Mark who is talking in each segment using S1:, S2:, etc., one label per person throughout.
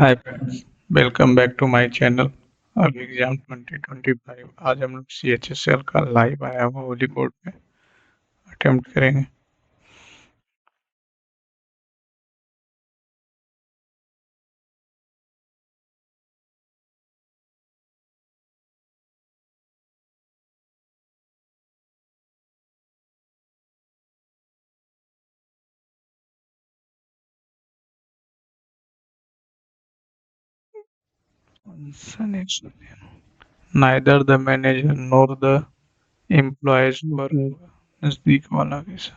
S1: Hi friends, welcome back to my channel. अब exam 2025 आज हम लोग CHSL का लाइव आया हुआ होली बोर्ड में अटेम्प्ट करेंगे। Neither the manager nor the employees were नजदीक वाला कैसा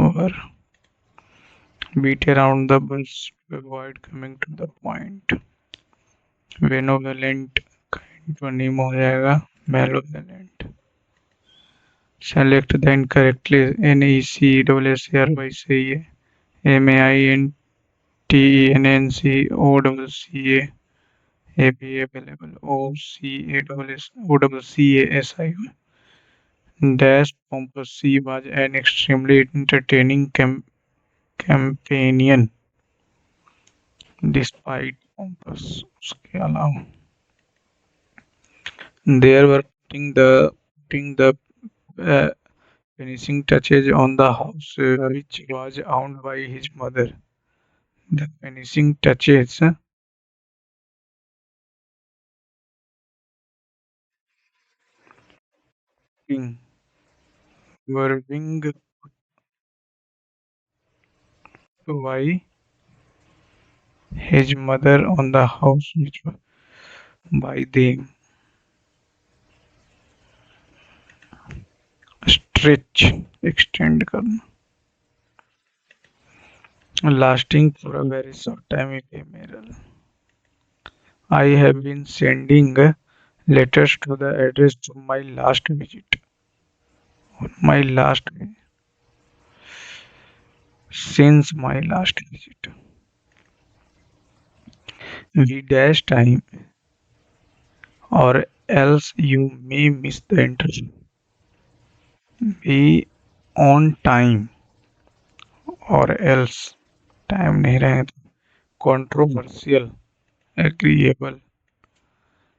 S1: were beat around the bush to avoid coming to the point. Benevolent का एंटोनिम हो जाएगा malevolent. Select the incorrectly NECAAR सही है। MAINTENNCOCCA A भी available OCASSI dash Pompous C was an extremely entertaining companion despite Pompous उसके अलावा there were putting the uh, finishing touches on the house which was owned by his mother. The finishing touches being were being by his mother on the house which was by them. Stretch extend करना lasting for a very short time ephemeral. I have been sending letters to the address to my last visit. My last since my last visit. We dash time or else you may miss the interview. Be on time or else time नहीं रहे तो controversial, agreeable.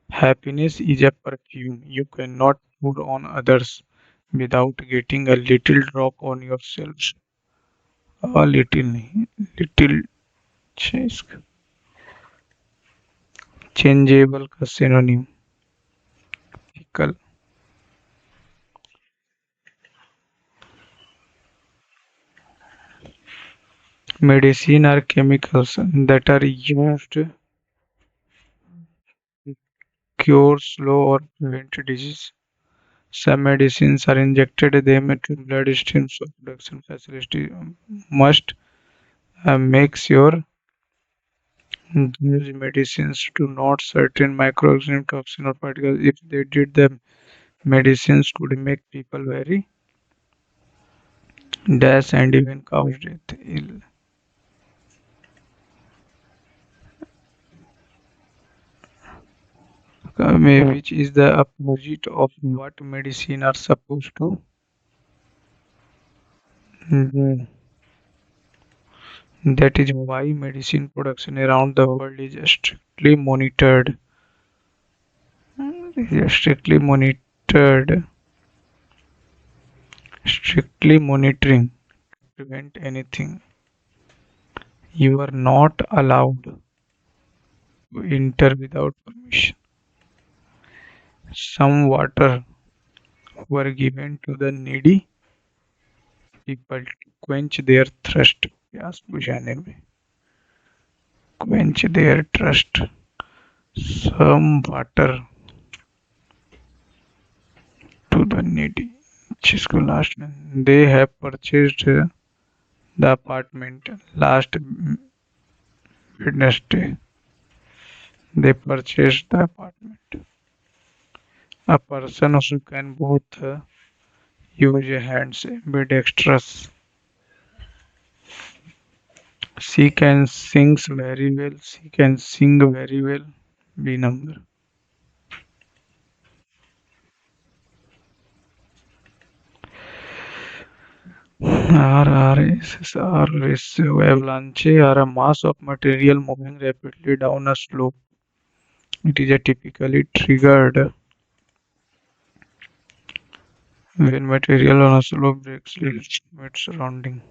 S1: Happiness is a perfume you cannot put on others without getting a little drop on yourself. A little नहीं, little changeable का synonym fickle. Medicine are chemicals that are used to cure, slow or prevent disease. Some medicines are injected them to bloodstream so production facility must make sure these medicines do not certain microorganism, toxin or particles. If they did, the medicines could make people very dash and even cause death. Which is the opposite of what medicine are supposed to do. That is why medicine production around the world is strictly monitored, strictly monitoring to prevent anything. You are not allowed to enter without permission. Some water were given to the needy people to quench their thirst. प्यास बुझाने में quench their thirst. Some water to the needy. जिसको last में they have purchased the apartment last Wednesday. They purchased the apartment. A person who can both use hands ambidextrous. She can sings very well. She can sing very well. B number. RRSS avalanche are a mass of material moving rapidly down a slope. It is a typically triggered when material on a slope breaks its surrounding.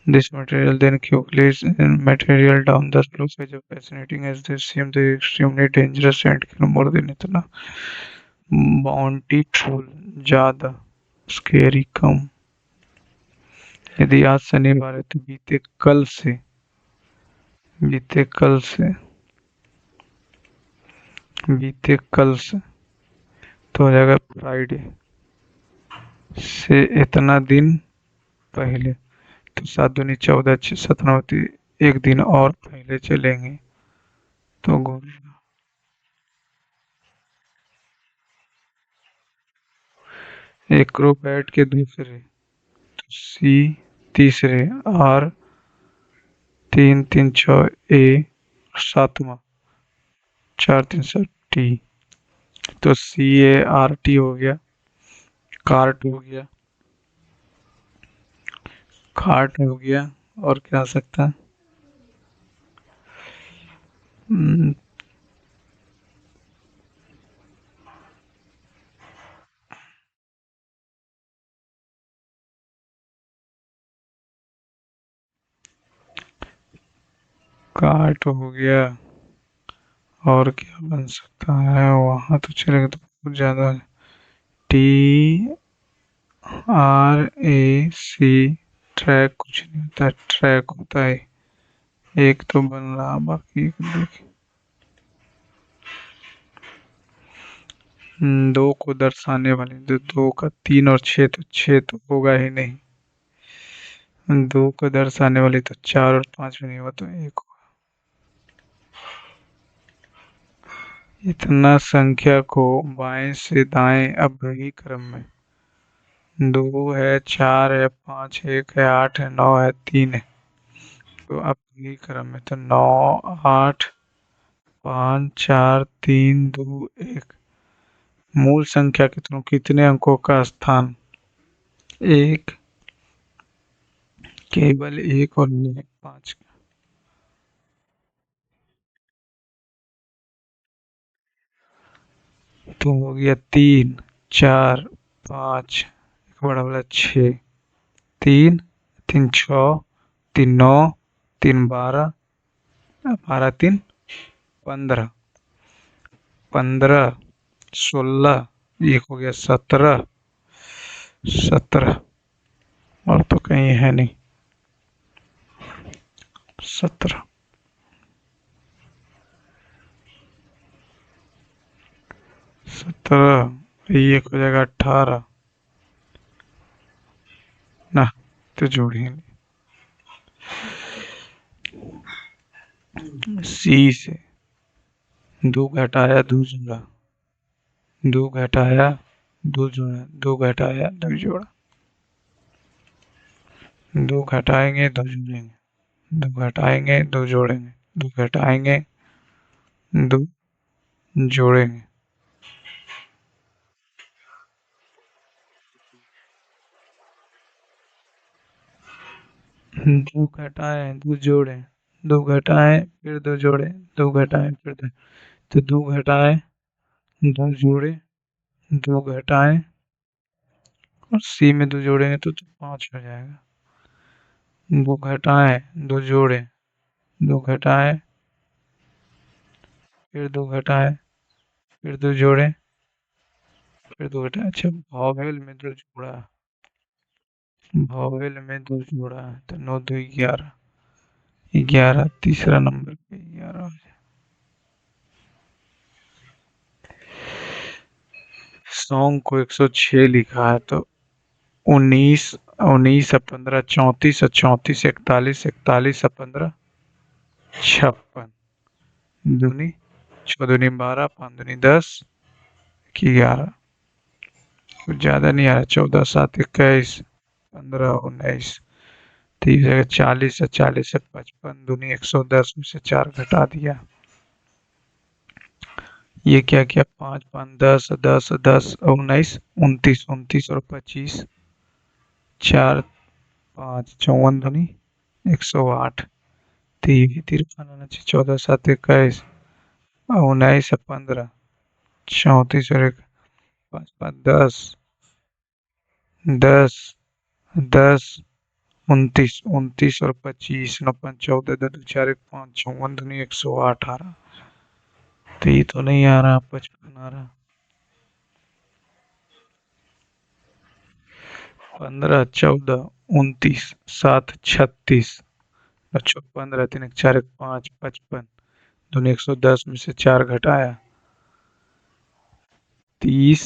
S1: This material then accumulates in material down the slope is fascinating as they seem to be extremely dangerous and kill more than इतना bountiful ज्यादा scary कम यदि आज शनिवार है तो बीते कल से बीते कल से तो हो जाएगा फ्राइडे से इतना दिन पहले तो 7 दूनी 14 सतनावती एक दिन और पहले चलेंगे तो एक्रोबैट के दूसरे तो सी तीसरे आर 3 3 6 ए सातवां 4 3 7 टी तो CART हो गया कार्ट हो गया खाट हो गया और क्या आ सकता है हम्म, काट हो गया और क्या बन सकता है वहां तो चलेगा तो बहुत ज्यादा TRAC ट्रैक कुछ नहीं होता ट्रैक होता है एक तो बन रहा बाकी एक देख 2 को दर्शाने वाले तो 2 का 3 और 6 तो 6 तो होगा ही नहीं 2 को दर्शाने वाली तो 4 और 5 भी नहीं हुआ तो 1 इतना संख्या को बाएं से दाएं अवरोही क्रम में 2 है 4 है 5 1 है 8 है 9 है 3 है तो अवरोही क्रम में तो 9 8 5 4 3 2 1 मूल संख्या कितने अंकों का स्थान एक केवल एक और नहीं 5 तो हो गया 3 4 5 एक बड़ा वाला 6 3 3 6 3 9 3 12 12 3 15 15 16 एक हो गया 17 17 और तो कहीं है नहीं 17 17 एक हो जाएगा 18 ना तो जोड़िए सी से 2 घटाया 2 जोड़ा 2 घटाया 2 जोड़ा 2 घटाया 2 जोड़ा 2 घटाएंगे 2 जोड़ेंगे 2 घटाएंगे 2 जोड़ेंगे 2 घटाएंगे 2 जोड़ेंगे 2 घटाएं 2 जोड़ें 2 घटाएं फिर 2 जोड़ें 2 घटाएं फिर 2 तो 2 घटाएं 2 जोड़ें 2 घटाएं और सी में 2 जोड़ेंगे तो 5 हो जाएगा 2 घटाएं 2 जोड़ें 2 घटाएं फिर 2 घटाएं फिर 2 जोड़ें फिर 2 घटाएं अच्छा भावेल में 2 जोड़ा भावेल में 2 जोड़ा है तो 9 2 11 11 तीसरा नंबर पे 11 सॉन्ग को 106 लिखा है तो 19 19 और 15 34 और 34 41 41 और 15 56 दूनी 6 दूनी 12 5 दूनी 10 11 कुछ ज्यादा नहीं आ रहा 14 7 21 15 19 30 जगह 40 और 40 से 55 दूनी 110 में से 4 घटा दिया ये क्या किया 5 5 10 10 10 19 29 29 और 25 चार पाँच 54 दूनी 108। तीन तिरपन उनची 14 7 21 19 15 34 और एक 5 5 10 10 10 29 29 और 25 59 14 2 2 4 1 5 54 दूनी 108 आ रहा। तो ये तो नहीं आ रहा, 55 आ रहा। 15 14 29 7 36 अच्छा 15 3 1 4 1 5 55 दूनी 110 में से 4 घटाया 30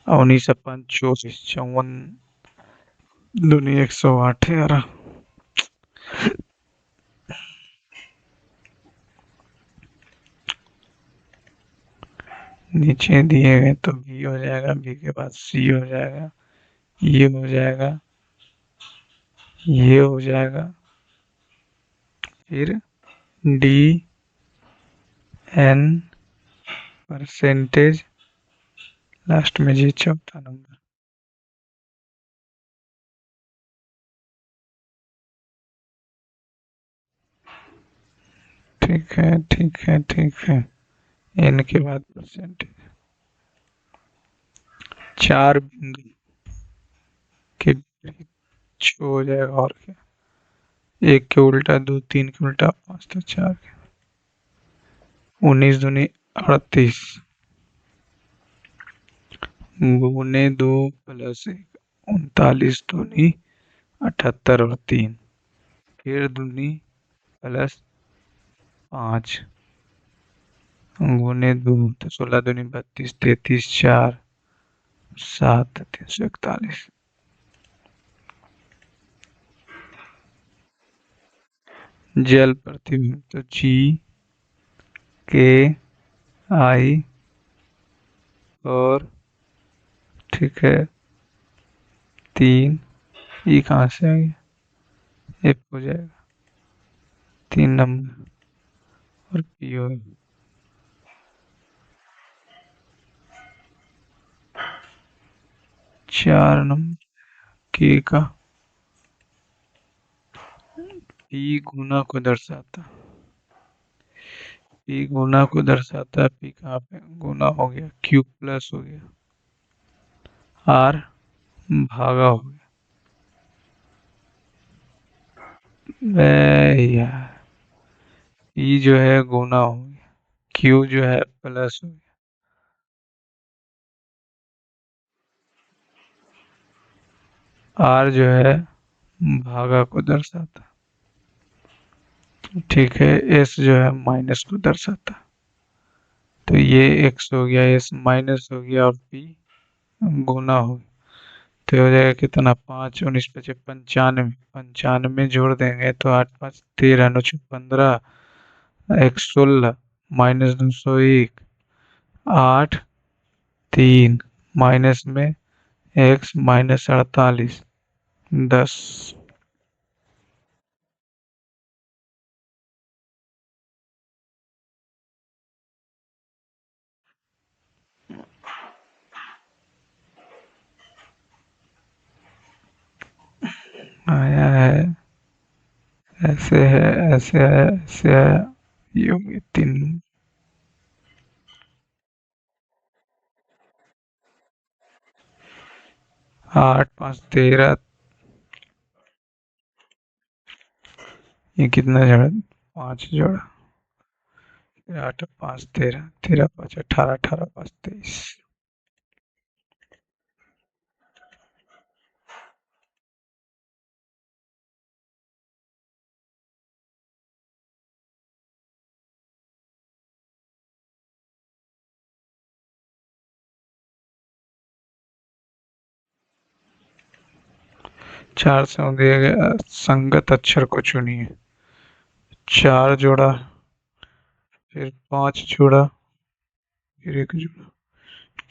S1: 19 5 34 54 दूनी 108 आ रहा। नीचे दिए गए तो बी हो जाएगा, बी के बाद सी हो जाएगा, ये हो जाएगा, ये हो जाएगा, फिर डी एन परसेंटेज, लास्ट में जी चौथा नंबर। ठीक है ठीक है ठीक है। एन के बाद परसेंटेज, 4 बिंदु के विपरीत छो हो जाएगा और क्या। 1 के उल्टा 2, 3 के उल्टा 5 तो 4 के 19 दूनी 38 गुने 2 प्लस 1 39 दूनी 78 और 3 फिर दूनी प्लस 5 गुने 2 तो 16 दूनी 32 33 4 7 341। जल प्रतिबिंब तो जी के आई और ठीक है 3 ई कहाँ से आ गया, एफ हो जाएगा 3 नंबर और पी हो 4 नंबर। के का पी गुना को दर्शाता, पी गुना को दर्शाता है, पी कहाँ पे गुना हो गया, क्यू प्लस हो गया, आर भागा हो गया। यार ई जो है गुना हो गया, क्यू जो है प्लस हो गया, आर जो है भागा को दर्शाता, ठीक है, एस जो है माइनस को दर्शाता। तो ये एक्स हो गया, एस माइनस हो गया और पी गुना हो गया। तो हो जाएगा कितना, 5 19 5 95, 95 जोड़ देंगे तो 8 5 13 9 15 एक 16 माइनस 201 8 3 माइनस में एक्स माइनस 48 10। आया है, ऐसे है, ऐसे है, ऐसे है, ये हो गए 3। 8 5 13, ये कितना जोड़ा, 5 जोड़ा, 8 5 13 13 5 18 18 5 23। 4 से दिए गए संगत अक्षर को चुनिए। 4 जोड़ा, फिर 5 जोड़ा, फिर 1 जोड़ा,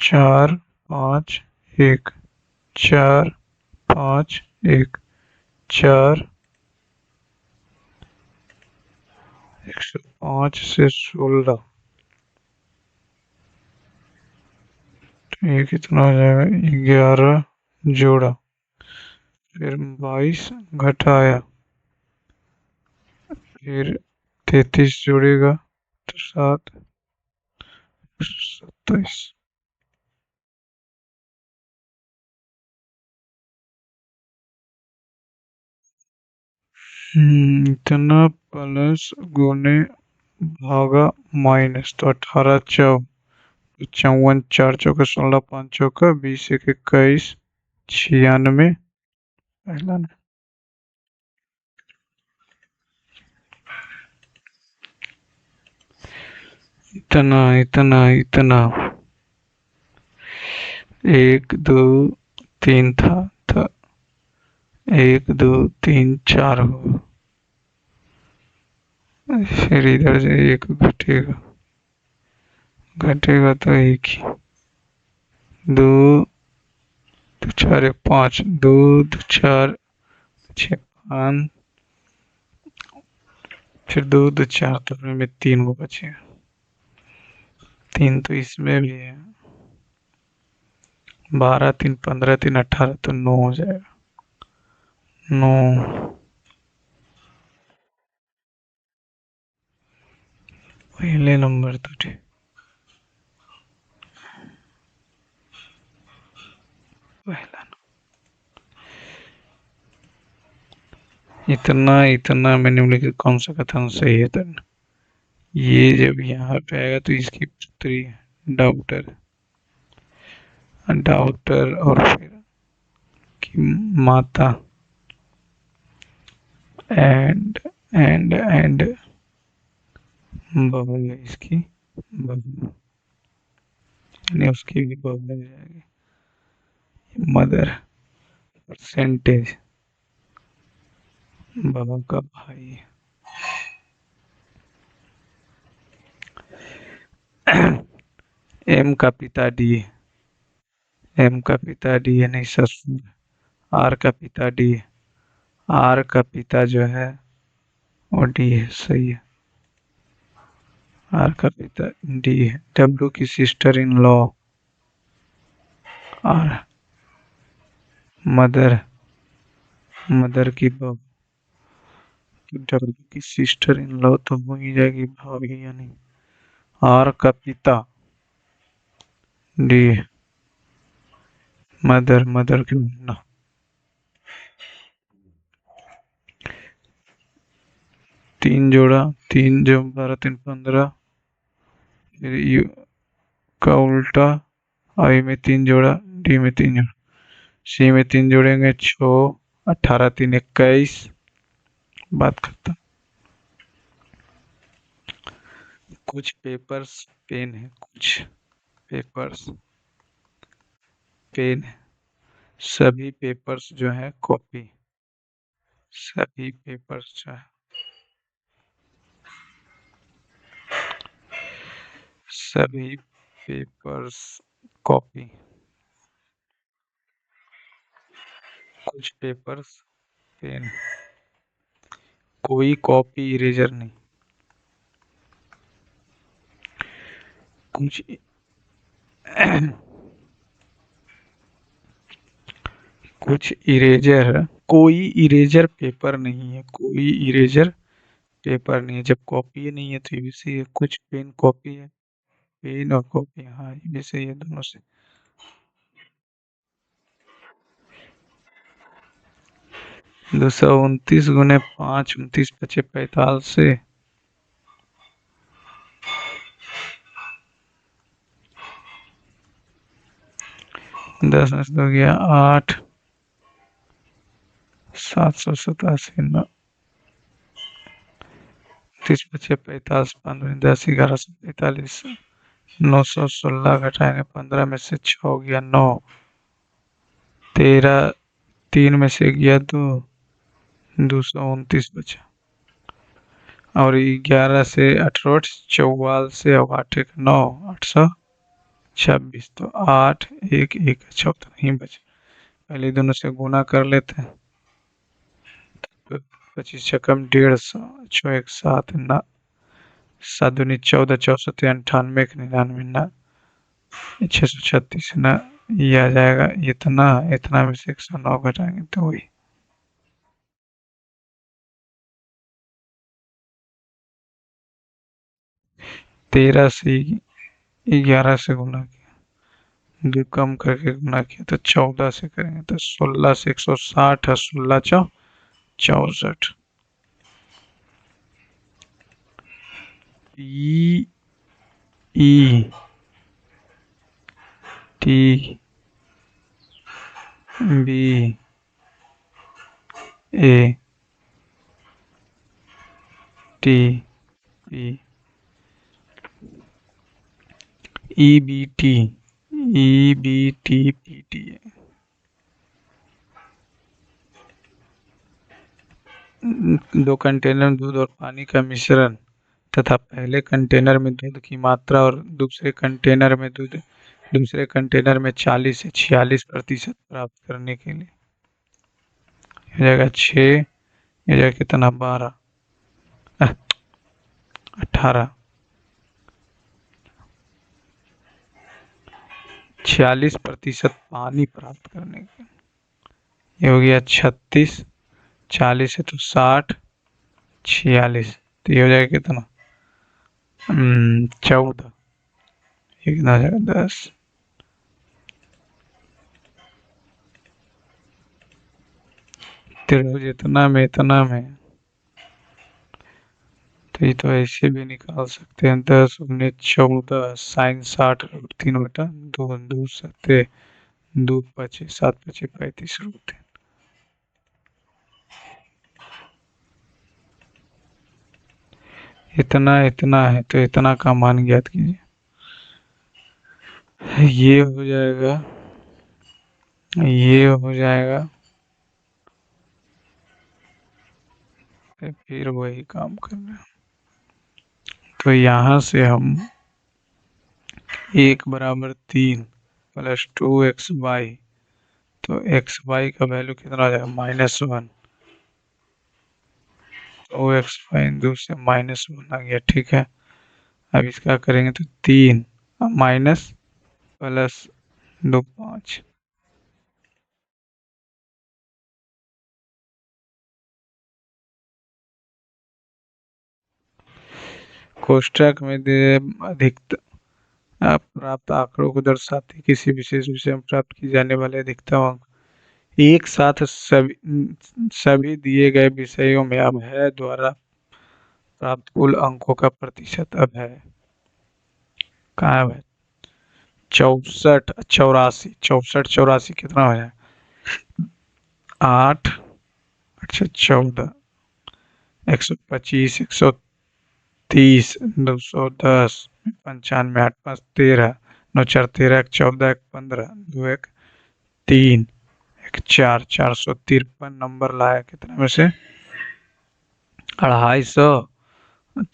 S1: 4 5 1 4 5 1 4 105 से 16, तो ये कितना हो जाएगा, 11 जोड़ा फिर 22 घटाया, फिर 33 जोड़ेगा तो 7, 27। इतना प्लस गुने भागा माइनस तो 18 54, 4 चौका 16, 5 चौका 20, 1 21, 96। पहला ना। इतना इतना इतना 1 2 3 था 1 2 3 4 होगा। फिर इधर से एक घटेगा, घटेगा तो एक ही। 2 2 4 1 5, 2 2 4 6 5, फिर 2 2 4 तो में 3 वो बचे। 3 तो इसमें भी है। 12 3 15 3 18 तो 9 हो जाएगा। 9। पहले नंबर तो ठीक। पहला इतना इतना मैंने बोला कि कौन सा कथन सही है। तो ये जब यहाँ पे आएगा तो इसकी पुत्री डॉक्टर, डॉक्टर और फिर की माता एंड बहू है इसकी, बहू यानी उसकी भी बहू लग जाएगी। मदर, परसेंटेज, बहू का भाई। एम का पिता डी, एम का पिता डी है नहीं ससुर। आर का पिता डी, आर का पिता जो है वो डी है, सही है। आर का पिता डी है। डब्ल्यू की sister in law R, mother, mother की बहू। डब्ल्यू की सिस्टर इन लॉ तो हो ही जाएगी भाभी यानी। आर का पिता डी, मदर, मदर की ना। तीन जोड़ा, 3 जो 12 3 15, फिर यू का उल्टा, आई में 3 जोड़ा, डी में 3 जोड़ा, सी में 3 जोड़ेंगे 6, 18 3 21, बात खत्म। कुछ पेपर्स पेन है, कुछ पेपर्स पेन है, सभी पेपर्स जो है कॉपी, सभी पेपर्स जो है, सभी पेपर्स कॉपी, कुछ पेपर्स पेन, कोई कॉपी इरेजर नहीं, कुछ कुछ इरेजर, कोई इरेजर पेपर नहीं है, कोई इरेजर पेपर नहीं है। जब कॉपी नहीं है तो ये भी सही है। कुछ पेन कॉपी है, पेन और कॉपी, हाँ ये भी सही है दोनों से। 229 गुने 5, 29 पचे 45 से 10 में से हो गया 8, 787 9, 30 पचे 45, 15 10 1145, 916 घटाएंगे 15 में से 6 हो गया 9, 13 3 में से गया 2, 229 बचा। और 11 से 18 44 से अब 8 1 9, 826 तो 8 1 1 अच्छा तो नहीं बचे। पहले दोनों से गुना कर लेते हैं। 25 छकम 150, 6 1 7 ना, 7 दूनी 14, 64 98 99 ना, 636 ना, ये आ जाएगा इतना, इतना में से 109 घटाएंगे तो वही 13 से 11 से गुना किया, दो कम करके गुना किया तो 14 से करेंगे तो 16 से 160 है, 16 64। E E T B A T P E B T P T है। दो कंटेनर दूध और पानी का मिश्रण तथा पहले कंटेनर में दूध की मात्रा और दूसरे कंटेनर में 40 से 46% प्राप्त करने के लिए हो जाएगा 6, हो जाएगा कितना 12 18 46% पानी प्राप्त करने के लिए, ये हो गया 36, 40 है तो 60, 46 तो ये हो जाएगा कितना 14, ये कितना हो जाएगा 10। त्रिभुज इतना में तो ये तो ऐसे भी निकाल सकते हैं 10 × 14 साइन 60√3/2 2 सत्ते 2 पचे 7 पचे 35√3। इतना है तो इतना का मान ज्ञात कीजिए। ये हो जाएगा, ये हो जाएगा, फिर वही काम करना है। तो यहाँ से हम 1 = 3 + 2xy, तो xy का वैल्यू कितना आ जाएगा -1, तो xy 2 से -1 आ गया। ठीक है, अब इसका करेंगे तो 3 माइनस प्लस 2 5, कोष्ठक में अधिकतम प्राप्त आंकड़ों को दर्शाते किसी विशेष विषय में प्राप्त की जाने वाले अधिकतम अंक एक साथ सभी दिए गए विषयों में अभय द्वारा प्राप्त कुल अंकों का प्रतिशत अभय कहाँ है? 64 84, 64 84 कितना हो जाए 8, अच्छा 14, 125, 130, 210, 95, 8 5 13, 9 4 13, 1 14, 1 15, 2 1 3, 1 4, 453 नंबर लाया कितने में से 250,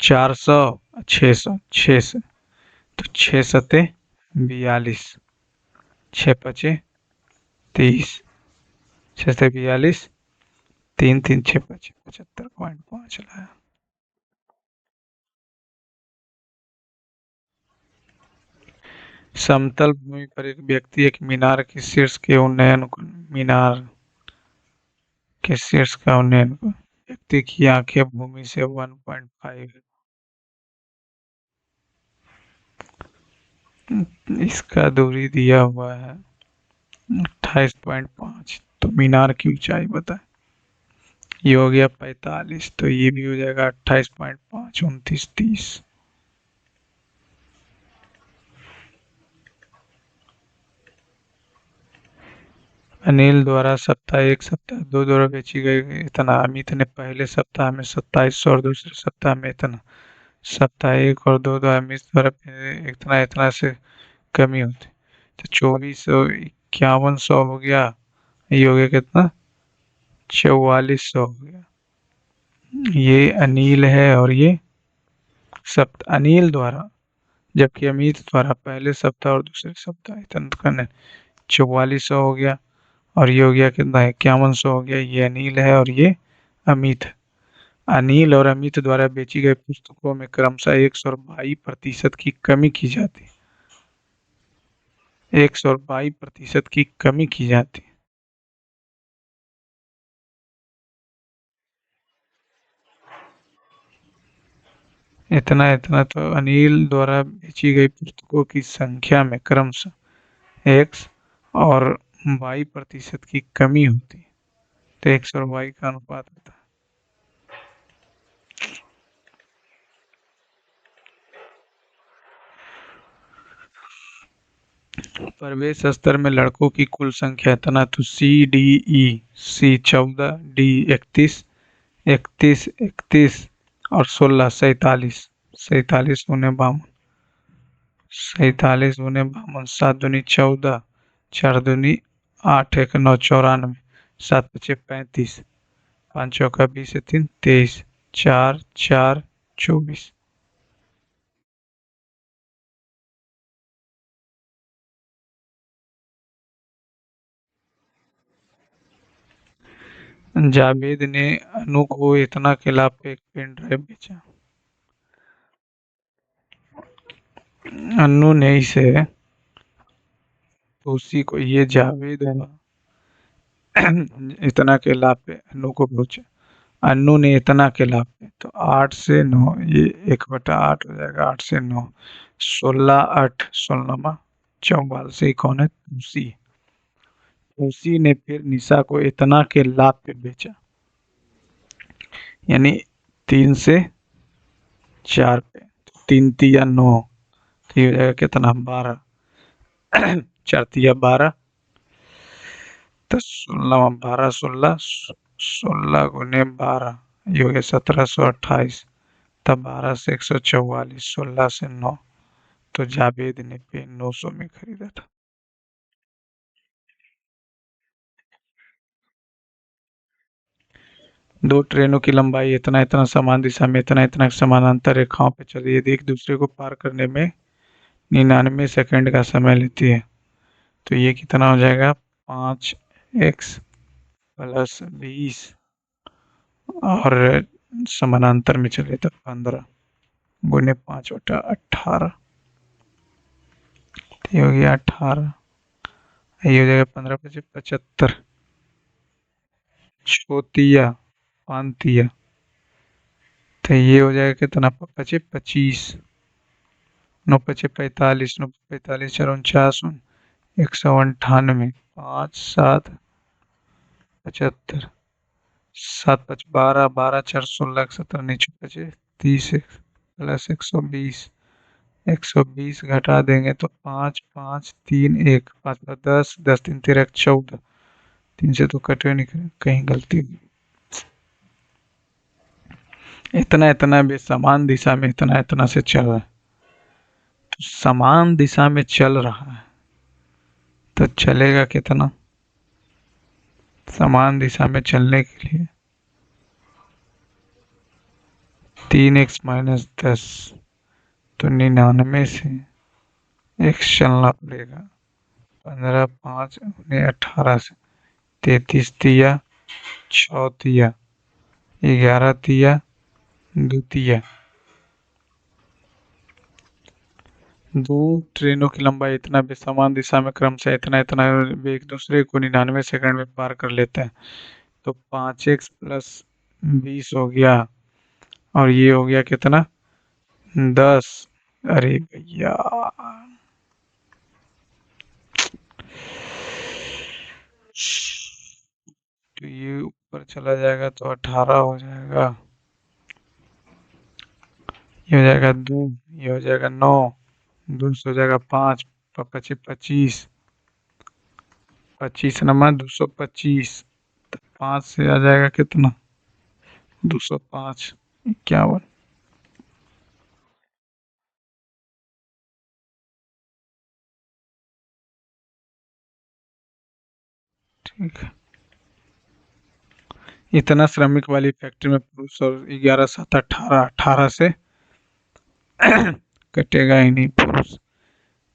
S1: 400, 600, 6 से तो 6 सत्ते 42, 6 पचे 30, 6 से 42, 3 3 6 पचे 75.5 लाया। समतल भूमि पर एक व्यक्ति एक मीनार के शीर्ष के उन्नयन को व्यक्ति की आंखें भूमि से 1.5 इसका दूरी दिया हुआ है 28.5, तो मीनार की ऊंचाई बताए। ये हो गया 45, तो ये भी हो जाएगा 28.5, 29 30। अनिल द्वारा सप्ताह 1 सप्ताह 2 द्वारा बेची गई इतना, अमित ने पहले सप्ताह में 2700 और दूसरे सप्ताह में इतना। सप्ताह 1 और 2 द्वारा अमित द्वारा इतना इतना से कमी होती, तो 2400 5100 हो गया, ये हो गया कितना 4400 हो गया। ये अनिल है और ये अनिल द्वारा, जबकि अमित द्वारा पहले सप्ताह और दूसरे सप्ताह इतना करने 4400 हो गया, और ये हो गया कितना 5100 हो गया। ये अनिल है और ये अमित है। अनिल और अमित द्वारा बेची गई पुस्तकों में क्रमशः 122% की कमी की जाती है, 122% की कमी की जाती है। इतना इतना तो अनिल द्वारा बेची गई पुस्तकों की संख्या में क्रमशः एक्स और वाई प्रतिशत की कमी होती है। तो एक्स और वाई का अनुपात होता है। प्रवेश स्तर में लड़कों की कुल संख्या इतना तो सी डी ई सी 14, डी 31, 31, 31 और 16 47, 47 दूने 52, 47 दूने 52, 7 दूनी 14, 4 दूनी 8, 1 9 94, 7 पचे 35, 5 चौका 20 3 23, 4 4 24। जावेद ने अनु को इतना के लाभ पे एक पेन ड्राइव बेचा। अनु ने इसे तो उसी को ये जावेद इतना के लाभ पे अनु को बेचा। अनु ने इतना के लाभ पे तो 8 से 9 ये 1/8 हो जाएगा। 8 से 9 16 8 16 44 से कौन है तुलसी। तुलसी ने फिर निशा को इतना के लाभ पे बेचा, यानी 3 से 4 पे। 3 तिया 9 तो ये हो जाएगा कितना 12, 4 तिया 12 तो 16 12 16 16 गुने 12 ये हो गया 1728। तब 12 से 144, 16 से 9 तो जावेद ने पेन 900 में खरीदा था। दो ट्रेनों की लंबाई इतना इतना समान दिशा में इतना इतना समानांतर रेखाओं पे चल रही है, यदि एक दूसरे को पार करने में 99 सेकंड का समय लेती है तो ये कितना हो जाएगा 5x प्लस 20 और समानांतर में चले तो 15 गुने 5/18 ये हो गया 18। ये हो जाएगा 15 पचे 75 छोतिया पांतिया तो ये हो जाएगा कितना पचे 25 9 पचे 45 9 45 4 49 198 5 7 75 7 5 12 12 4 16 17 नीचे पचे 30 प्लस 120 120 घटा देंगे तो 5 5 3 1 5 10 10 3 13 14 3 से तो कटे नहीं कहीं गलती हुई। इतना इतना भी समान दिशा में इतना इतना से चल रहा है तो समान दिशा में चल रहा है तो चलेगा कितना। समान दिशा में चलने के लिए 3x माइनस 10 तो 99 से x चलना पड़ेगा। 15 5 18 से 33 तिया 6 तिया 11 तिया 2 तिया। दो ट्रेनों की लंबाई इतना भी समान दिशा में क्रमशः इतना इतना वे एक दूसरे को 99 सेकंड में पार कर लेते हैं तो 5x प्लस 20 हो गया और ये हो गया कितना 10। अरे भैया तो ये ऊपर चला जाएगा तो 18 हो जाएगा। ये हो जाएगा 2, ये हो जाएगा 9, 2 से हो जाएगा 5 पचे 25, 25 नमा 225 तो 5 से आ जाएगा कितना 205 51। ठीक है। इतना श्रमिक वाली फैक्ट्री में पुरुष और 11 7 18 18 से कटेगा ही नहीं पुरुष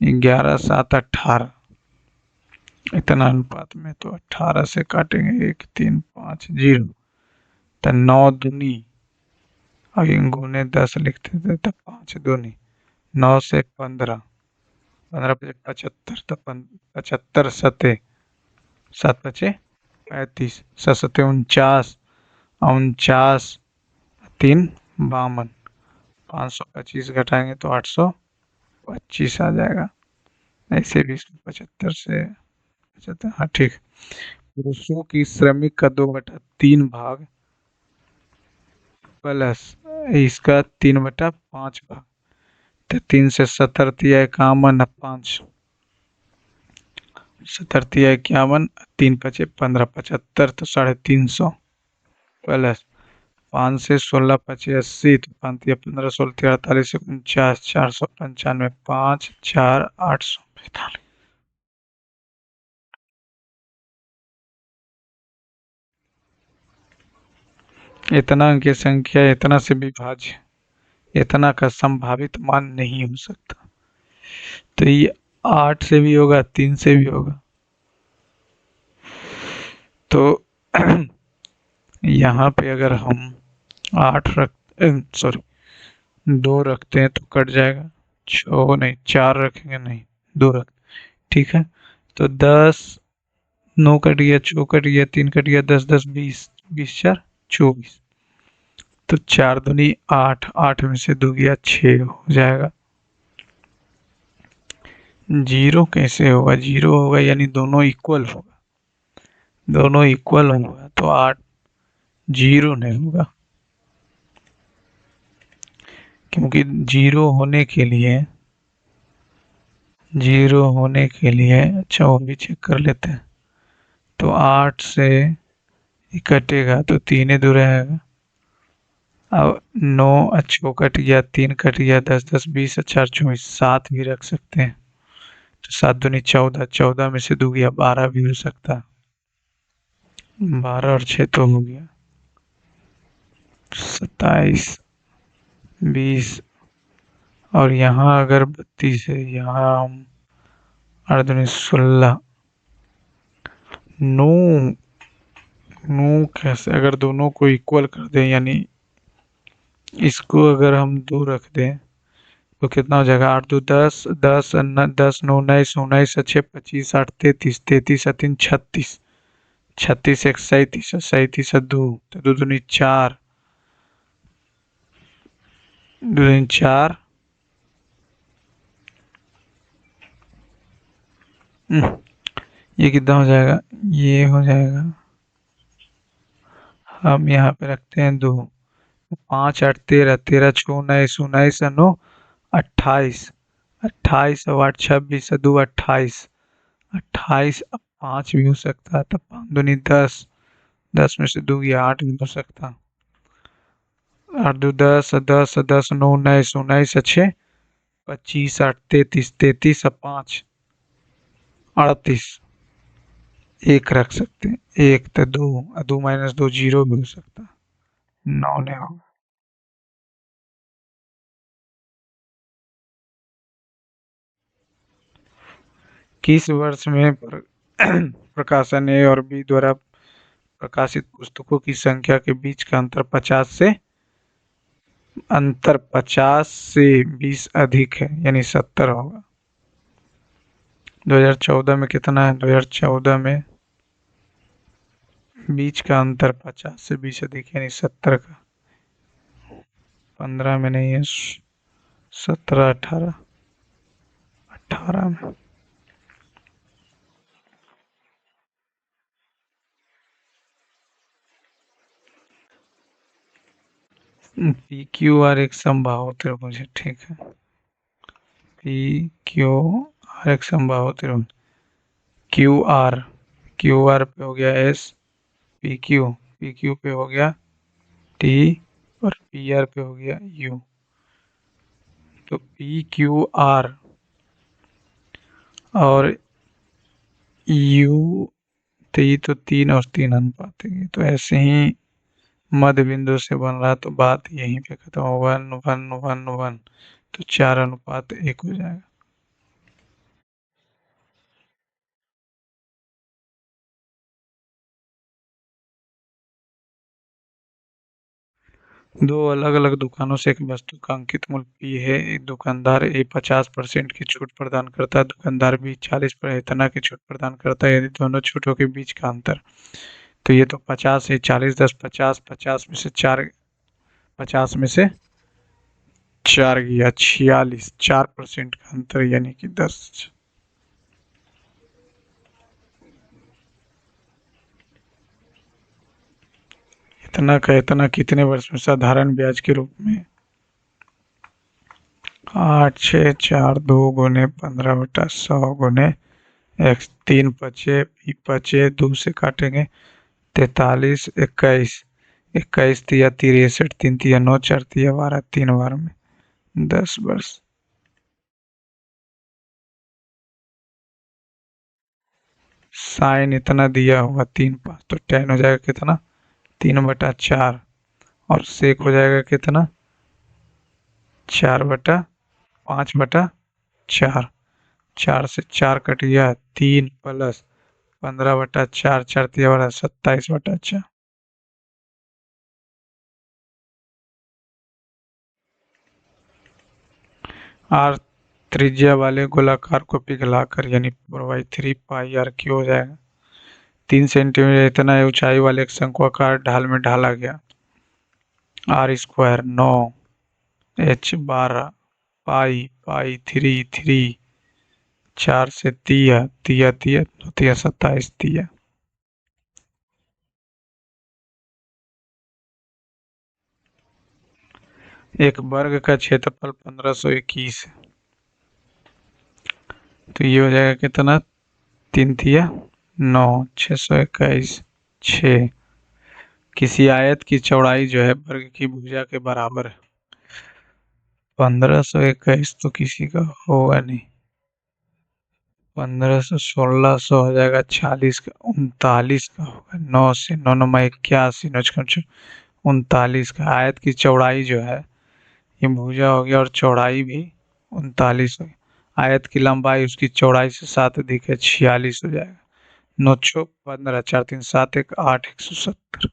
S1: 11 7 18 इतना अनुपात में तो 18 से काटेंगे 1 3 5 0 तो 9 दूनी अभी गुने 10 लिखते थे तो 5 दूनी 9 से 15 15 पचे 75 तो 75 सते 7 पचे 35 सते 49 49 3 52 525 घटाएंगे तो 825 आ जाएगा। ऐसे भी इसमें 75 से 75, हाँ ठीक। पुरुषों की श्रमिक का 2/3 भाग प्लस इसका 3/5 भाग, तो 3 से 70 तिया 51 5, 70 तिया 51, 3×5 = 15, 75 तो 350 प्लस 5 से 16 5 80, तो 5 तिया 15, 16 तिया 48, 49, 495, 5 4 845। इतना अंकीय संख्या इतना से विभाज्य, इतना का संभावित मान नहीं हो सकता। तो ये 8 से भी होगा, 3 से भी होगा। तो यहाँ पे अगर हम 8 रख सॉरी 2 रखते हैं तो कट जाएगा। 6 नहीं, 4 रखेंगे, नहीं 2 रख, ठीक है। तो 10, 9 कट गया, 6 कट गया, 3 कट गया, 10 10 20, 20 4 24। तो 4 दूनी 8, 8 में से 2 गया 6 हो जाएगा। जीरो कैसे होगा? जीरो होगा यानी दोनों इक्वल होगा, दोनों इक्वल होगा तो 8 जीरो नहीं होगा, क्योंकि जीरो होने के लिए अच्छा वो भी चेक कर लेते हैं। तो 8 से ये कटेगा तो 3 ही दूर रहेगा। अब 9 अच्छो कट गया, 3 कट गया, 10 10 20 4 24, 7 भी रख सकते हैं। तो 7 दूनी 14, 14 में से 2 गया 12 भी हो सकता, 12 और 6 तो हो गया 27, 20। और यहाँ अगर 32 है, यहाँ हम 8 दूनी 16। नो, नो कैसे? अगर दोनों को इक्वल कर दें, यानी इसको अगर हम 2 रख दें तो कितना हो जाएगा? 8 2 10, 10 10 9 19, 19 6 25, 8 33, 33 3 36, 36 1 37, 37 2, तो 2 दूनी 4, 2 दूनी 4, ये कितना हो जाएगा? ये हो जाएगा, हम यहाँ पे रखते हैं 2, 5 8 13, 13 6 19, 19 9 28, 28 और 8 26, 2 28, 28 अब 5 भी हो सकता है, तब 5 दूनी 10, 10 में से 2 गया 8 भी हो सकता, 8 2 10, 10 10 9 19, 19 6 25, 8 33, 33 और 5 38, एक रख सकते हैं, एक तो 2, 2 - 2 जीरो भी हो सकता, 9 नहीं होगा। किस वर्ष में प्रकाशन ए और बी द्वारा प्रकाशित पुस्तकों की संख्या के बीच का अंतर 50 से 20 अधिक है, यानी 70 होगा। 2014 में कितना है? 2014 में बीच का अंतर 50 से 20 अधिक यानी 70 का। 15 में नहीं है, 17 18, 18 में। पी क्यू आर एक समबाहु त्रिभुज है, ठीक है। पी क्यू आर एक समबाहु त्रिभुज। क्यू आर पे हो गया एस, पी क्यू पे हो गया टी, और पी आर पे हो गया यू। तो पी क्यू आर और यू, तो ये तो 3 और 3 अनुपात है, तो ऐसे ही मध्य बिंदु से बन रहा, तो बात यहीं पे खत्म हो, 1 1 1 1, तो 4:1 हो जाएगा। दो अलग अलग दुकानों से एक वस्तु का अंकित मूल्य पी है। एक दुकानदार ए 50% की छूट प्रदान करता है, दुकानदार बी 40% इतना की छूट प्रदान करता है, यदि दोनों छूटों के बीच का अंतर, तो ये तो 50 है, 40 10 50, 50 में से 4, 50 में से 4 गया 46, 4% का अंतर यानी कि 10। इतना का इतना कितने वर्ष में साधारण ब्याज के रूप में? 8 6 4 2 गुने 15/100 गुने x 3 बचे बचे 2 से काटेंगे 43 21 21 तिया 63 3 तिया 9 4 तिया 12 3 बार में 10 वर्ष। साइन इतना दिया हुआ 3 5 तो tan हो जाएगा कितना 3/4 और सेक हो जाएगा कितना 4/5/4 4 से 4 कट गया 3 प्लस 15/4 4 तिया 12 27/4। आर त्रिज्या वाले गोलाकार को पिघलाकर यानी 4/3 पाई r क्यू हो जाएगा। 3 सेंटीमीटर इतना ऊंचाई वाले एक शंक्वाकार ढाल में ढाला गया r² 9 h 12 पाई 4 से तिया तिया तिया 27 तिया। एक वर्ग का क्षेत्रफल 1521 है तो ये हो जाएगा कितना 3 तिया 9 621 6। किसी आयत की चौड़ाई जो है वर्ग की भुजा के बराबर है। 1521 तो किसी का होगा नहीं। 1500 1600 हो जाएगा 40 का 39 का होगा 9 से 9 9 81 9 39 का। आयत की चौड़ाई जो है ये भुजा हो गया और चौड़ाई भी 39 हो गया। आयत की लंबाई उसकी चौड़ाई से 7 अधिक है 46 हो जाएगा। 9 6 15 4 3 7 1 8 170।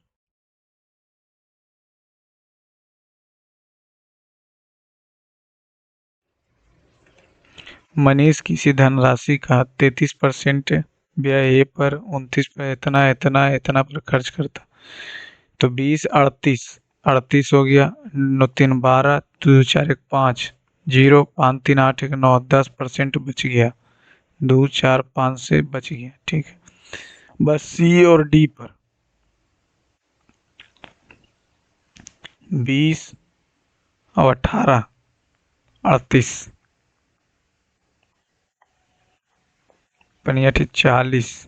S1: मनीष किसी धनराशि का 33% व्यय ए पर 29 पर इतना इतना इतना पर खर्च करता तो 20 38 38 हो गया 9 3 12 2 4 1 5 0 5 3 8 1 9 10% बच गया 2 4 5 से बच गया। ठीक है बस सी और डी पर 20 और 18 38 पनियाठी 40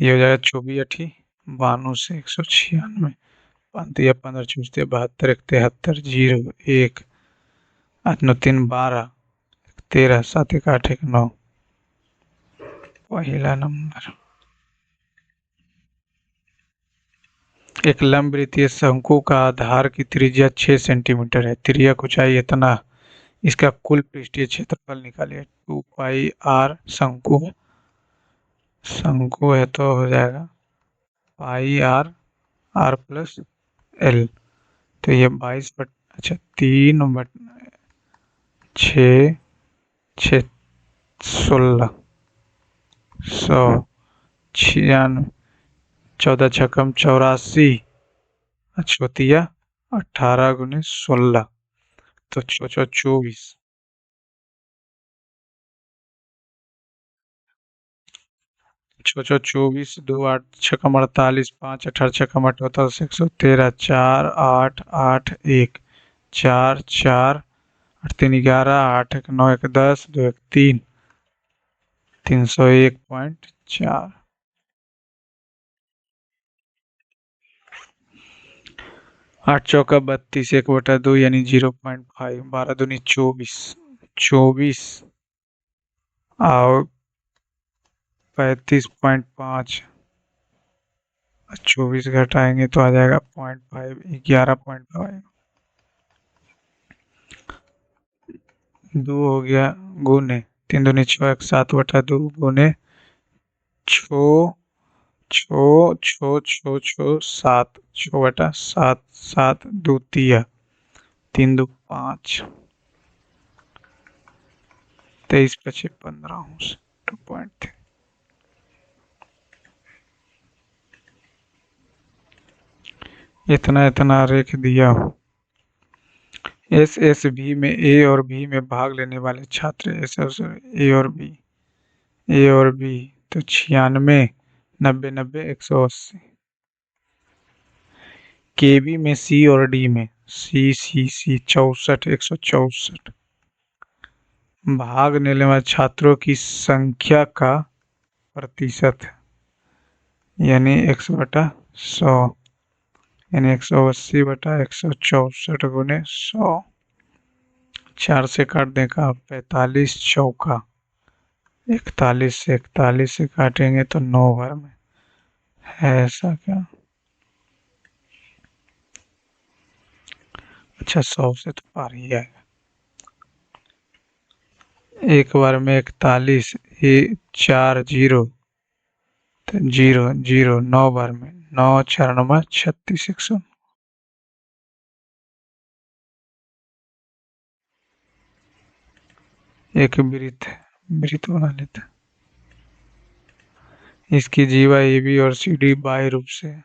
S1: ये हो जाएगा 24 अठी 92 से 196 15 15 चौस्ते 72 1 73 0 1 8 9 3 12 13 7 1 8 1 9। पहला नंबर एक लंबवृत्तीय शंकु का आधार की त्रिज्या 6 सेंटीमीटर है तिर्यक ऊंचाई इतना इसका कुल पृष्ठीय क्षेत्रफल निकालिए 2 पाई r शंकु है तो हो जाएगा पाई r प्लस l तो ये 22 बट अच्छा 3/6 6 16 100 96 14 छक्कम 84 छोतिया 18 गुने 16 तो 24 24 2 8 छक्कम 48 5 18 छक्कम 48 113 4 8 8 1 4 4 8 3 11 8 1 9 1 10 2 1 3 301.4। 8 चौका 32 1/2 यानी 0.5 12 दूनी 24 24 और 35.5 24 घटाएंगे तो आ जाएगा 0.5 11.5 2 हो गया गुने 3 दूनी 6 1 7/2 गुने 6 6 6 6 6 7 6/7 7 2 तिया 3 2 5 23 बचे 15 2.3। इतना इतना रेख दिया हो एसएसबी में ए और बी में भाग लेने वाले छात्र ए और बी तो 96, 90, 90, 180। केबी में सी और डी में सी 64, 164। भाग लेने वाले छात्रों की संख्या का प्रतिशत यानी 100/100 यानी 180/164 गुने 100। 4 से काट देगा 45 चौका 41 से 41 से काटेंगे तो 9 भर में है ऐसा क्या? अच्छा 100 से तो पार ही आएगा। एक बार में 41 ये 4 0 तो 0 0 9 बार में 9 4 9 36 100। एक वृत्त बना लेते हैं। इसकी जीवा ए बी और सी डी बाह्य रूप से है।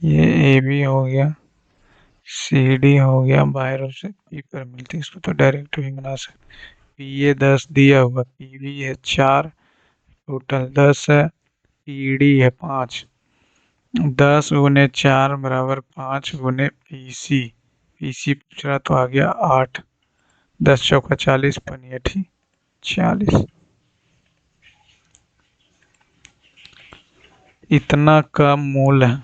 S1: ये ए बी हो गया, सी डी हो गया, बाह्य रूप से पी पर मिलती है, इसको तो डायरेक्ट भी बना सकते। पी ए 10 दिया हुआ, पी बी है 4, टोटल 10 है, पी डी है 5। 10 गुने 4 बराबर 5 गुने पी सी पूछ रहा तो आ गया 8। 10 चौका 40 पनियठी 40। इतना का मूल है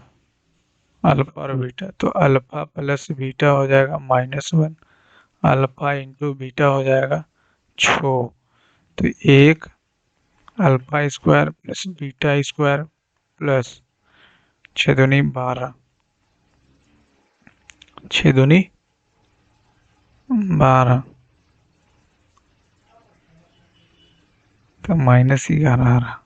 S1: अल्फा और बीटा, तो अल्फा प्लस बीटा हो जाएगा -1, अल्फा इंटू बीटा हो जाएगा 6। तो 1 alpha square plus beta square plus 6 दूनी 12, 6 दूनी 12 तो -11 आ रहा।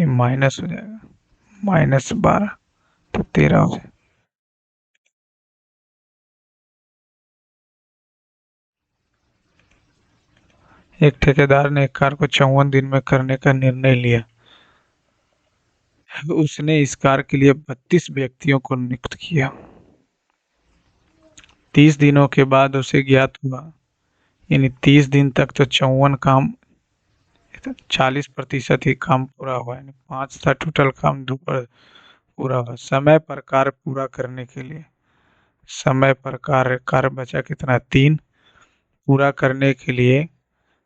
S1: माइनस हो जाएगा -12 तो 13 हो जाएगा। एक ठेकेदार ने एक कार को 54 दिन में करने का निर्णय लिया। उसने इस कार के लिए 32 व्यक्तियों को नियुक्त किया। 30 दिनों के बाद उसे ज्ञात हुआ, यानी 30 दिन तक तो 54 काम, 40% ही काम पूरा हुआ, यानी 5 था टोटल काम, 2 पर पूरा हुआ। समय पर कार्य पूरा करने के लिए समय पर कार्य बचा कितना 3 पूरा करने के लिए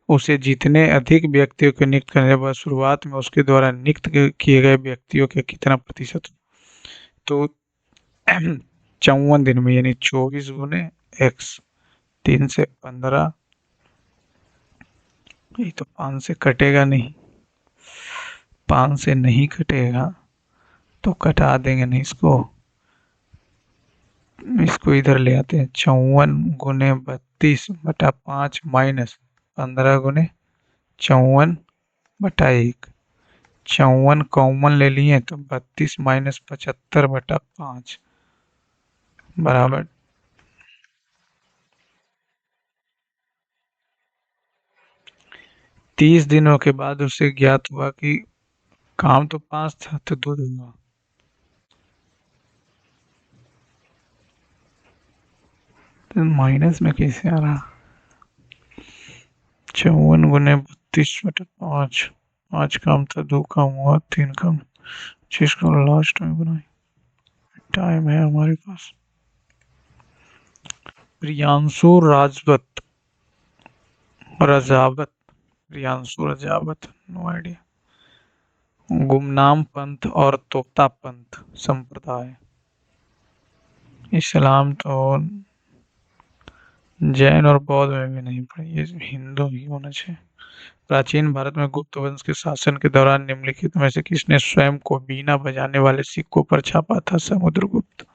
S1: उसे जितने अधिक व्यक्तियों को नियुक्त करने वह शुरुआत में उसके द्वारा नियुक्त किए गए व्यक्तियों के कितना प्रतिशत तो 54 दिन में यानी 24 गुने x 3 से 15, ये तो 5 से कटेगा नहीं, 5 से नहीं कटेगा तो कटा देंगे नहीं इसको इधर ले आते हैं। 54 गुने 32/5 माइनस 15 गुने 54/1। 54 कॉमन ले लिए तो 32 माइनस 75/5 बराबर 30 दिनों के बाद उसे ज्ञात हुआ कि काम तो 5 था तो 2 हुआ। तो माइनस में कैसे आ रहा? 54 गुने 32/5, 5 काम था 2 काम हुआ 3 काम, जिसको लास्ट में बनाई। टाइम है हमारे पास। Priyanshu Rajawat no idea. गुमनाम पंथ और तोता पंथ संप्रदाय। इस्लाम तो जैन और बौद्ध में भी नहीं पड़ी, ये हिंदू ही होना चाहिए। प्राचीन भारत में गुप्त वंश के शासन के दौरान निम्नलिखित में से किसने स्वयं को बीना बजाने वाले सिक्कों पर छापा था? समुद्रगुप्त।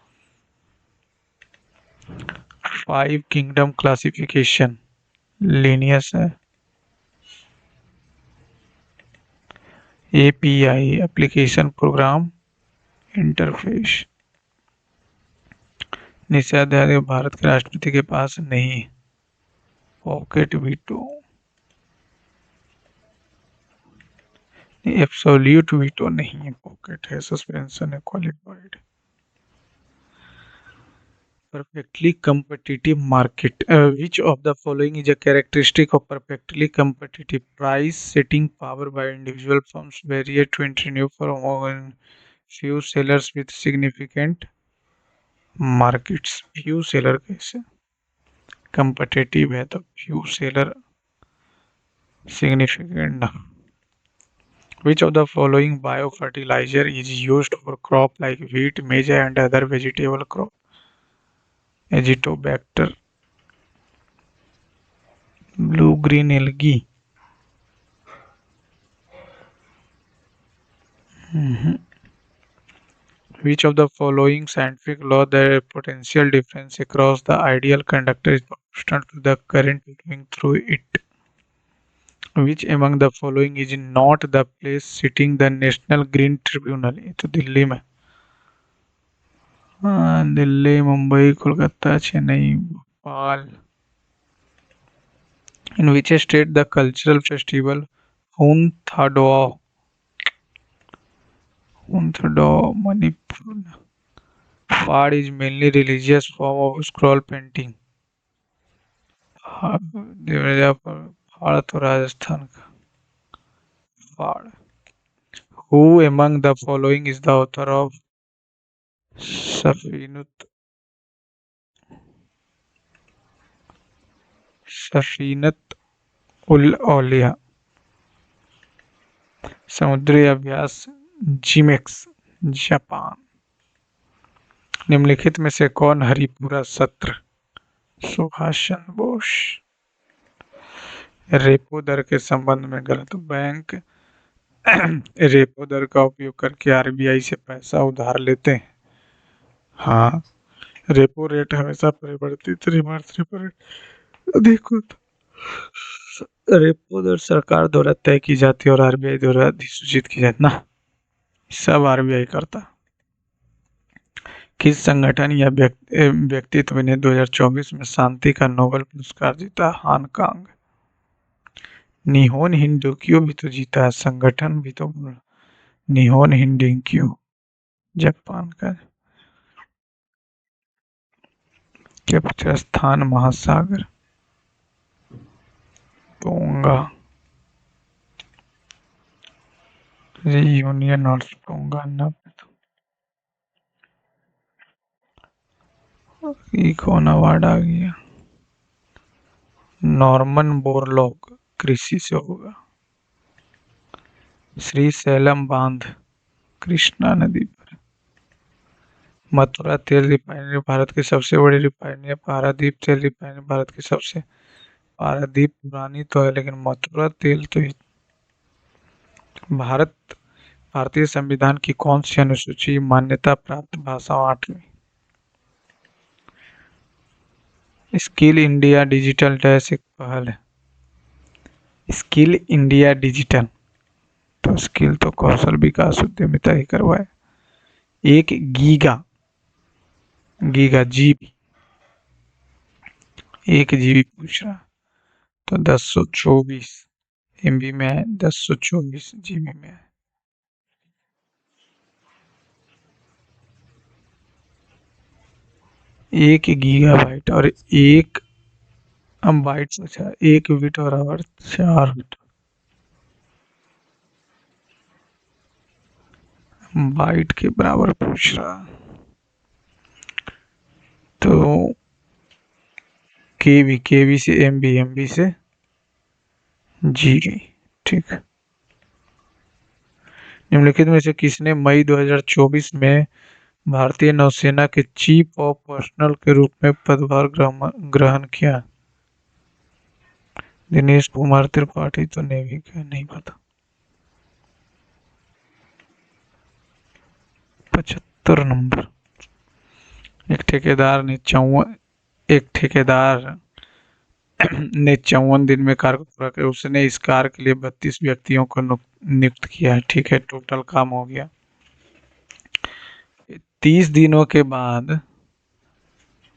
S1: 5 किंगडम क्लासिफिकेशन लीनियस है। API application program interface. निषेधाज्ञा भारत के राष्ट्रपति के पास नहीं। Pocket veto. एब्सोल्यूट वीटो नहीं है, पॉकेट है, सस्पेंशन है, qualified. Perfectly competitive market. Which of the following is a characteristic of perfectly competitive? Price setting power by individual firms, barrier to entry new firm, few sellers with significant markets. Few seller कैसे competitive है तो few seller significant ना. Which of the following biofertilizer is used for crop like wheat, maize and other vegetable crop? Azitobacter, blue green algae. Which of the following scientific law the potential difference across the ideal conductor is proportional to the current flowing through it? Which among the following is not the place sitting the National Green Tribunal? ये तो दिल्ली में. हाँ, Delhi, Mumbai, Kolkata, Chennai, Bhopal. In which state the cultural festival Unthadaw Manipur Phad is mainly religious form of scroll painting? हाँ, देवराजा पर फाड़ तो राजस्थान का फाड़. Who among the following is the author of Safinat उल औलिया? समुद्री अभ्यास जिमेक्स, जापान. निम्नलिखित में से कौन हरिपुरा सत्र? सुभाष चंद्र बोस. रेपो दर के संबंध में गलत. बैंक रेपो दर का उपयोग करके आरबीआई से पैसा उधार लेते हैं. हाँ, रेपो रेट हमेशा परिवर्तित रिवर्स रेपो रेट अधिक होता. रेपो दर सरकार द्वारा तय की जाती है और आरबीआई द्वारा अधिसूचित की जाती है ना. सब आरबीआई करता. किस संगठन या व्यक्तित्व ने 2024 में शांति का नोबेल पुरस्कार जीता? हांगकांग. निहोन हिंडोक्यो भी तो जीता है, संगठन भी तो. निहोन हिंडोक्यो जापान का. क्या पूछा? स्थान महासागर टोंगा. यूनियन और टोंगा ना. ये कौन अवार्ड आ गया? Norman Borlaug. कृषि से होगा. श्रीशैलम बांध कृष्णा नदी पर. मथुरा तेल रिफाइनरी भारत की सबसे बड़ी रिफाइनरी है. पारादीप तेल रिफाइनरी भारत की सबसे. पारादीप पुरानी तो है लेकिन मथुरा तेल तो भारतीय संविधान की कौन सी अनुसूची मान्यता प्राप्त भाषा 8वीं? स्किल इंडिया डिजिटल डैश एक पहल है. स्किल इंडिया डिजिटल तो स्किल तो कौशल विकास उद्यमिता ही करवाए. एक गीगा जीबी, 1 जीबी पूछ रहा तो 1024 एमबी में है, 1024 जीबी में है. 1 गीगाबाइट और 1 बाइट. अच्छा, 1 बिट और 4 बिट. बाइट के बराबर पूछ रहा तो केबी से एमबी से जीबी. ठीक. निम्नलिखित में से किसने मई 2024 में भारतीय नौसेना के चीफ ऑफ पर्सनल के रूप में पदभार ग्रहण किया? दिनेश कुमार त्रिपाठी तो नेवी का नहीं पता. 75 नंबर. एक ठेकेदार ने 54 दिन में कार्य को पूरा किया. उसने इस कार्य के लिए 32 व्यक्तियों को नियुक्त किया है. ठीक है, टोटल काम हो गया. 30 दिनों के बाद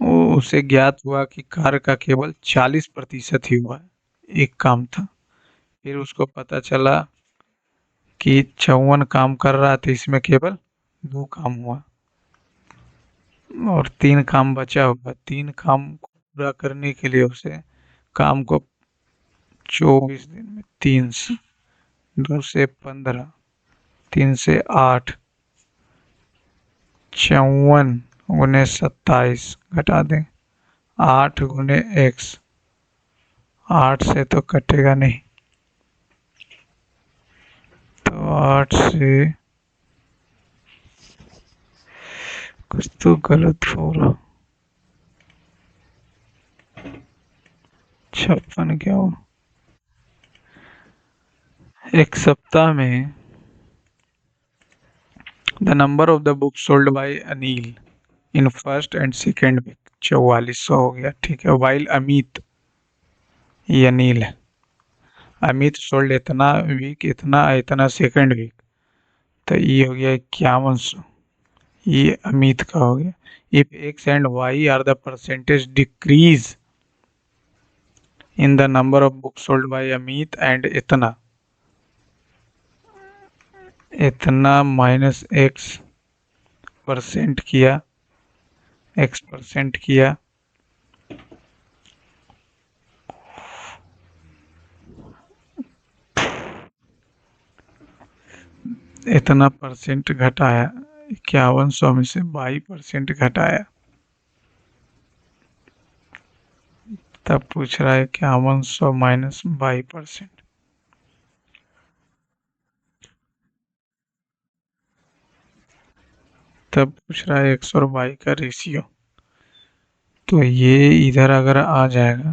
S1: उसे ज्ञात हुआ कि कार्य का केवल 40% ही हुआ. एक काम था. फिर उसको पता चला कि 54 काम कर रहा था, इसमें केवल 2 काम हुआ और 3 काम बचा हुआ। 3 काम को पूरा करने के लिए उसे काम को 24 दिन में 3 से 2 से 15, 3 से 8, 54 गुने 27 घटा दें, 8 गुने x, 8 से तो कटेगा नहीं, तो 8 से कुछ तो गलत हो रहा। 56 क्या हो? एक सप्ताह में the number of the book sold by Anil in first and second week 4400 हो गया, ठीक है। वाइल अमित, ये अनिल है, अमित सोल्ड इतना वीक, इतना इतना सेकेंड वीक, तो ये हो गया 5100, ये अमित का हो गया। If X and Y are the percentage decrease in the number of book sold by Amit and इतना माइनस एक्स परसेंट किया, एक्स परसेंट किया, इतना परसेंट घटाया, 5100 में से 22% घटाया, तब पूछ रहा है 5100 माइनस 22%। तब पूछ रहा है x और y का रेशियो, तो ये इधर अगर आ जाएगा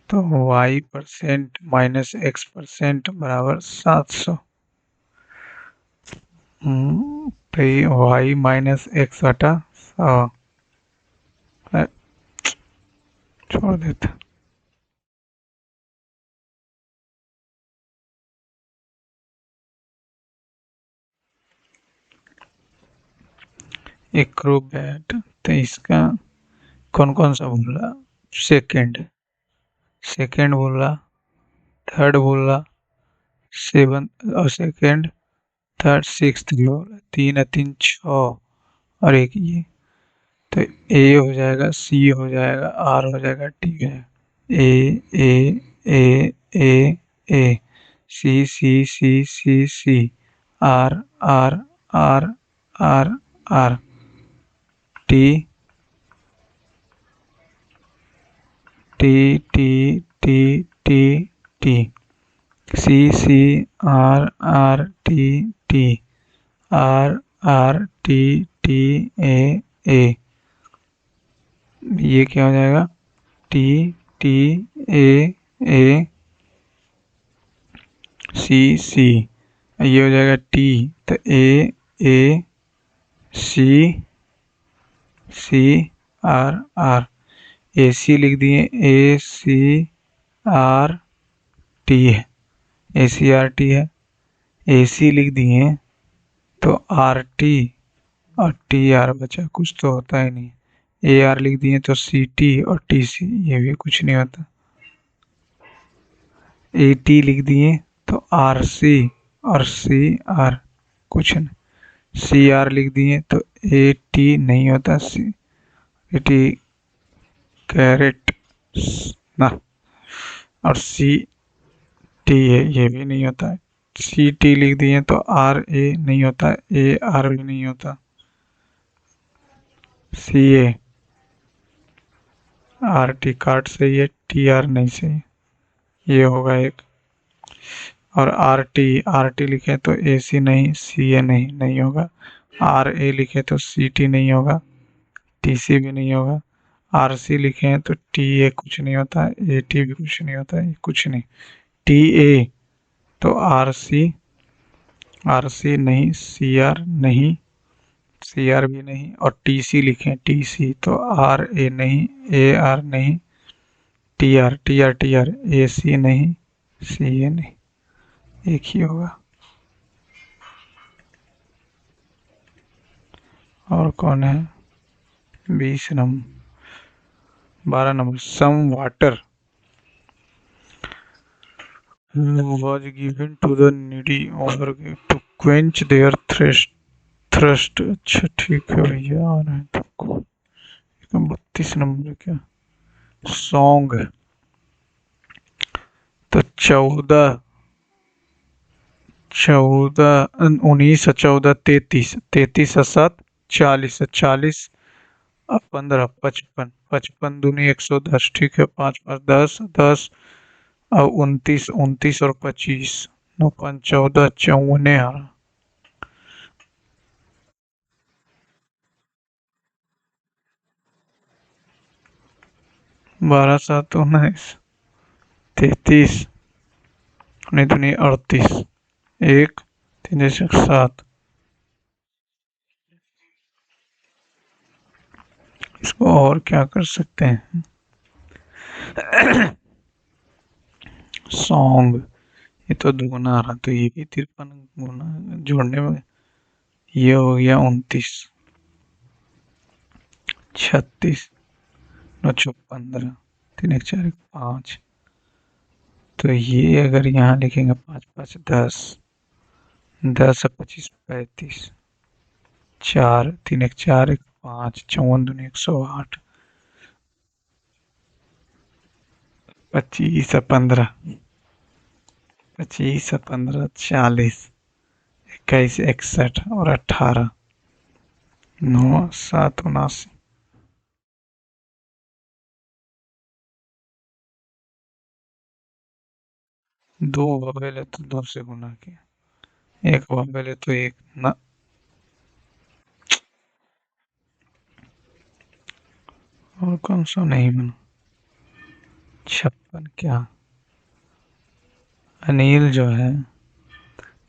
S1: तो y percent minus x percent बराबर 700। तो ये y माइनस x हटा 100, छोड़ देता। एक्रोबैट, तो इसका कौन कौन सा बोला? सेकंड, सेकंड बोला, थर्ड बोला, सेवन और सेकंड, थर्ड, सिक्स्थ बोला, 3 3 6 और एक ये, तो ए हो जाएगा, सी हो जाएगा, आर हो जाएगा, टी हो जाएगा। A A A A A, C C C C C, R R R R R, T T T T T T, C C R R T T, R R T T A A, ये क्या हो जाएगा? T T A A C सी, ये हो जाएगा T, तो ए A C C R are, A सी लिख दिए, ए सी आर टी है, ए सी आर टी है, ए सी लिख दिए तो आर टी और टी आर बचा, कुछ तो होता ही नहीं। ए आर लिख दिए तो सी टी और टी सी, ये भी कुछ नहीं होता। ए टी लिख दिए तो आर सी और सी आर, कुछ नहीं। सी आर लिख दिए तो ए टी नहीं होता, सी ए टी कैरेट ना, और सी टी है, ये भी नहीं होता है। सी टी लिख दिए तो आर ए नहीं होता, ए आर भी नहीं होता, सी ए, आर टी काट सही है, टी आर नहीं सही है, ये होगा एक। और आर टी लिखे तो ए सी नहीं, सी ए नहीं, नहीं होगा। आर ए लिखे तो सी टी नहीं होगा, टी सी भी नहीं होगा। आर सी लिखे हैं तो टी ए कुछ नहीं होता, ए टी भी कुछ नहीं होता, ये कुछ नहीं। टी ए तो आर सी नहीं, सी आर नहीं, सी आर भी नहीं, और टी सी लिखें, टी सी तो आर ए नहीं, ए आर नहीं, T R T R T R, A C नहीं, सी ए नहीं, एक ही होगा। और कौन है? 20 नंबर, 12 नंबर, some water was given to the needy or to quench their thirst. अच्छा ठीक है भैया, आ रहे हैं तुमको। 32 नंबर क्या सॉन्ग। तो 19 14 13 33 और 15 55 55 दूनी 110। ठीक है, 5 5 10 10 और 29 और 25 9 5 14 54 आ रहा। 12 7 19 33 नहीं दूनी 38 1 3 1 7। इसको और क्या कर सकते हैं। सॉन्ग, ये तो दुगना आ रहा, तो ये भी 53 गुना जोड़ने में ये हो गया 29 36 9 6 15 3 1 4 1 5। तो ये अगर यहाँ लिखेंगे 5 5 10 10 और 25 35 4 3 1 4 1 5 54 दूनी 108 25 और 15 25 और 15 40 21 61 और 18 9 7 79। दो बबेल है तो दो से गुना किया, एक बबेल है तो एक ना। और कौन सा नहीं बना। 56 क्या, अनिल जो है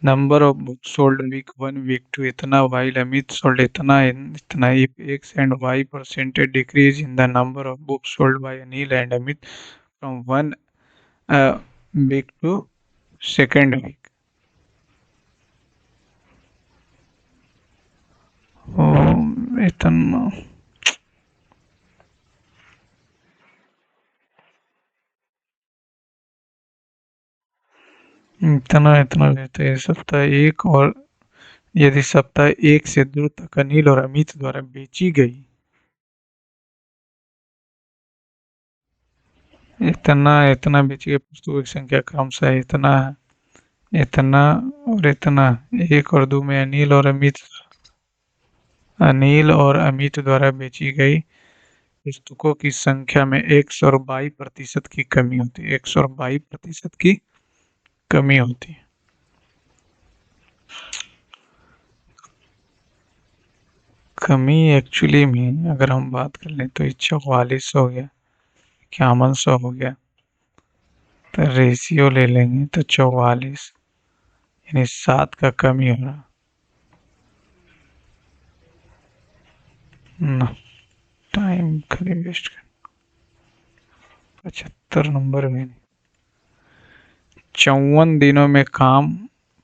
S1: number of book sold week 1 week 2 इतना, वाइल अमित सोल्ड इतना इतना। If X and Y percentage decrease in the number of book sold by Anil and Amit from 1 week to second week. इतना इतना इतना लेते हैं सप्ताह एक, और यदि सप्ताह एक से दो तक अनिल और अमित द्वारा बेची गई इतना इतना बेची गई पुस्तकों की संख्या क्रमशः इतना है, इतना और इतना। एक और दो में अनिल और अमित द्वारा बेची गई पुस्तकों की संख्या में 122% की कमी होती है। 122% की कमी होती है। कमी एक्चुअली में अगर हम बात कर लें तो ये 44 हो गया, 51 हो गया। तो रेशियो ले लेंगे तो 44 यानी 7 का कमी हो रहा ना। टाइम खाली वेस्ट कर। 75 नंबर में 54 दिनों में काम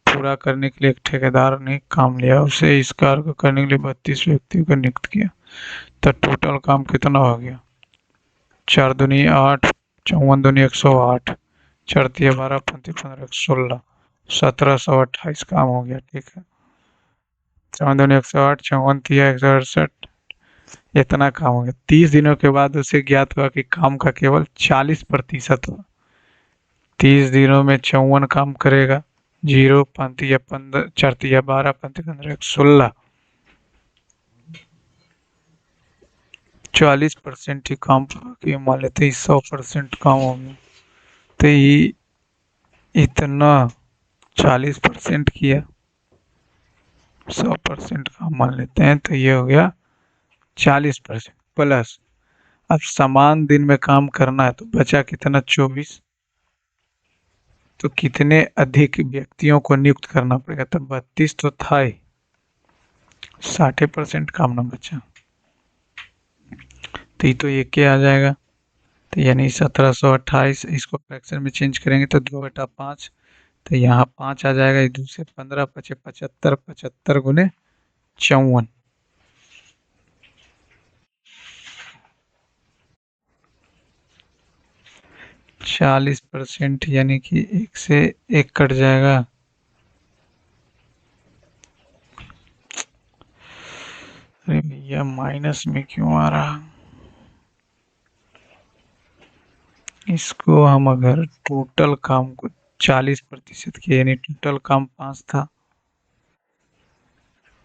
S1: पूरा करने के लिए एक ठेकेदार ने काम लिया। उसे इस कार्य को करने के लिए 32 व्यक्तियों को नियुक्त किया। तो टोटल काम कितना हो गया। 4 दूनी 8 54 दूनी 108 4 तिया 12 35 15 16 1728 काम हो गया। ठीक है, 54 दूनी 108 54 तिया 168 इतना काम हो गया। 30 दिनों के बाद उसे ज्ञात हुआ कि काम का केवल 40% हुआ। 30 दिनों में 54 काम करेगा। 0 5 तिया 15 4 तिया 12 35 15 16 40% ही काम पूरा किया। मान लेते 100% काम हो गया। तो ये इतना 40% किया, 100% काम मान लेते हैं तो ये हो गया 40% प्लस। अब समान दिन में काम करना है तो बचा कितना 24। तो कितने अधिक व्यक्तियों को नियुक्त करना पड़ेगा। तो 32 तो था ही, 60% काम ना बचा। तो ये तो ये क्या आ जाएगा। तो यानी 1728 इसको फ्रैक्शन में चेंज करेंगे तो 2/5। तो यहाँ 5 आ जाएगा, ये 2 से 15 पचे 75 75 गुने 54। 40% यानी कि 1 से 1 कट जाएगा। अरे भैया माइनस में क्यों आ रहा? इसको हम अगर टोटल काम को 40% किया यानी टोटल काम 5 था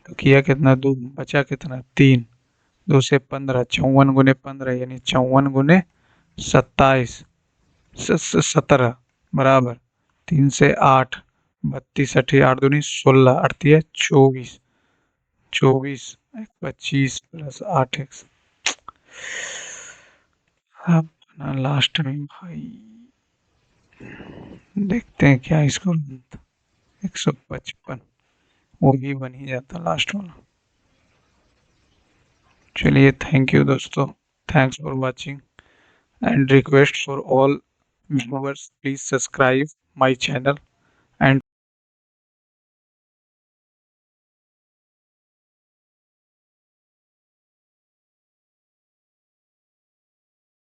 S1: तो किया कितना? 2 बचा कितना? 3। 2 से 15 54 गुने 15 यानी 54 गुने 27 17 बराबर 3 से 8 32 अठी 8 दूनी 16 अड़तिया 24 24 25 प्लस 8x। अब ना लास्ट में भाई देखते हैं क्या इसको 155 वो भी बन ही जाता लास्ट वाला। चलिए थैंक यू दोस्तों, thanks for watching and request for all viewers please subscribe my channel